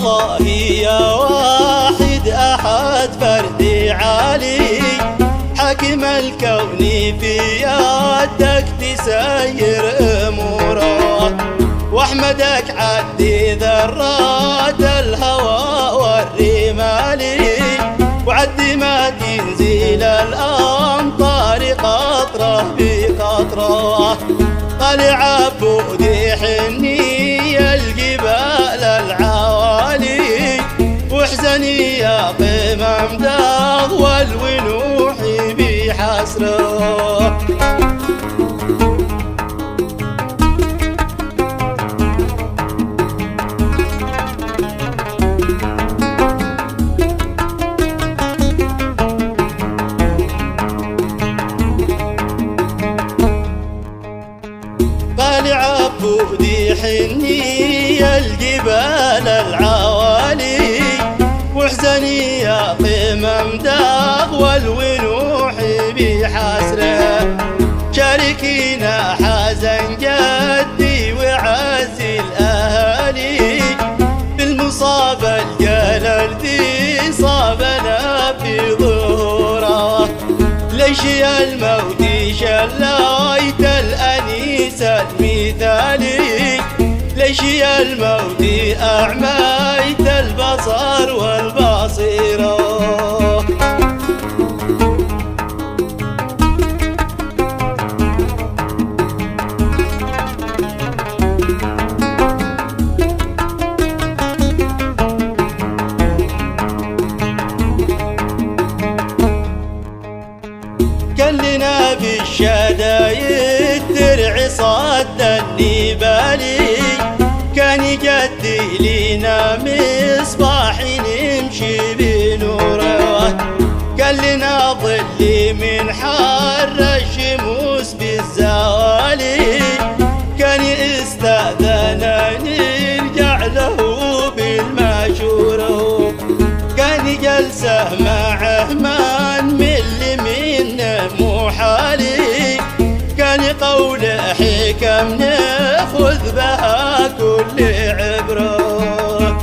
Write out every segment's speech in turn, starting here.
الله يا واحد أحد فردي علي، حاكم الكون في يدك تسير أموره، واحمدك عدي ذرات الهوى والرمال، وعدي ما تنزل الأمطار قطرة بقطرة. طلع عبودي حني الجبال العوالي، واحزني يا قمم داغ والونوح بحسره. طالع عبودي حني الجبال العوالي، واحزني يا قمم داغ والونوح بحسره. شاركينا حزن جدي وعز الأهالي، بالمصاب الجلل ذي صابنا في ظهوره. ليش يا الموت شليت الأنيس المثالي، ليش يا الموت أعميت البصر والبصيرة. كلنا بالشدايد درع صد النبالي، كان يجدي لنا مصباح نمشي بنوره. كلنا ظل من حر الشموس بالزوالي، كان يستأذن نرجع له بالمشورة. كان جلسه معه من مو حالي، كان قول حكم ناخذ بها كل عبره.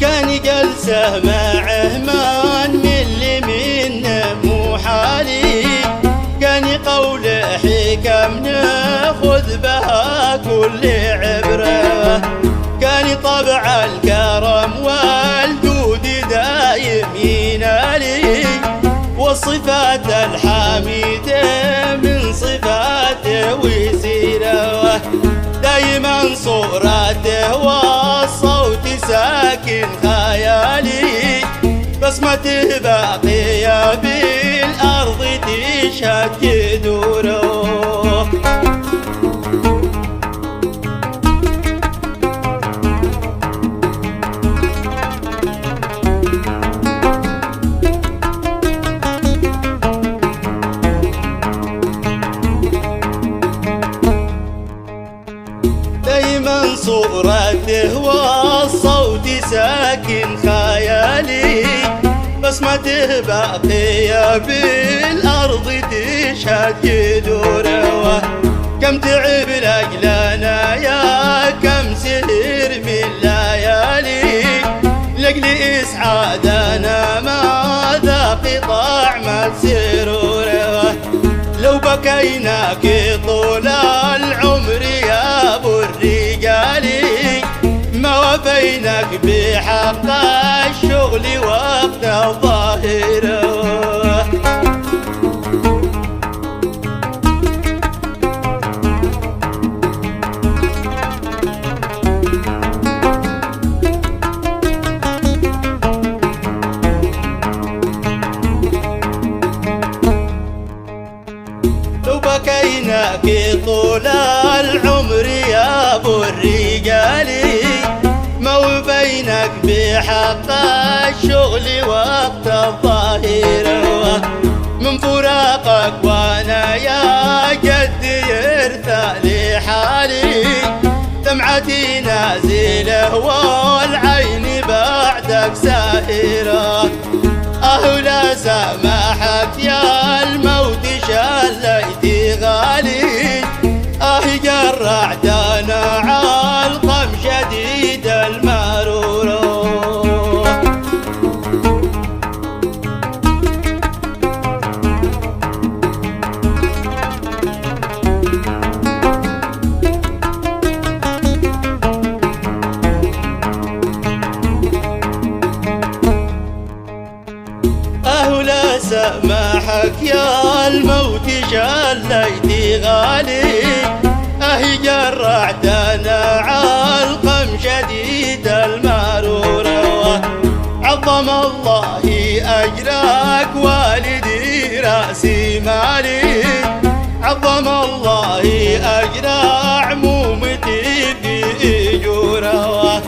كان جلسه معه من مو حالي، كان قول حكم ناخذ بها كل عبره. كان طبع الكرم والجود دايم ينالي، والصفات الحميده من صفاته وسيره. دايما صورته والصوت ساكن خيالي، بسمته باقية بالأرض تشهد جذوره. دايما صورته والصوت ساكن خيالي، بسمته باقية بالأرض تشهد جذوره. كم تعب لأجلنا يا كم سهر من ليالي، لأجل إسعادنا ما ذاق طعم السرور. لو بكيناك طول العمر يا أبو الرجال، ما وفيناك بحق الشغل وقت الظاهرة. لو بكيناك طول العمر يا أبو الرجال، ما وفيناك بحق الشغل وقت الظاهرة. من فراقك وانا يا جدي يرثى لحالي، دمعتي نازلة خليتي غالي أهي جرعتنا علقم شديد المرورة عظم الله أجرك والدي رأسي مالي عظم الله أجر عمومتي في إجوره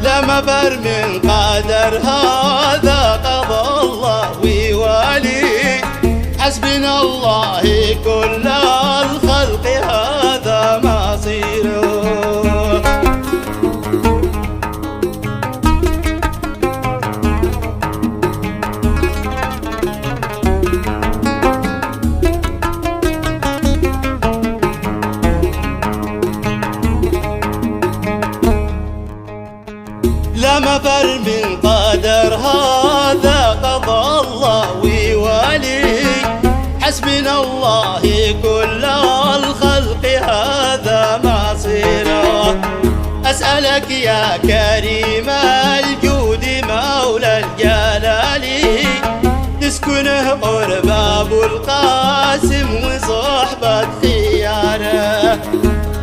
لا مفر من قدر هذا قضى الله ويوالي حسبنا الله كل الخلق هذا مصيره لا مفر من قدر هذا قضى الله ويوالي حسبنا الله كل الخلق هذا مصيره أسألك يا كريم الجود مولى الجلال تسكنه قرب أبو القاسم وصحبة خيانه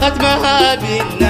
ختمها بالنار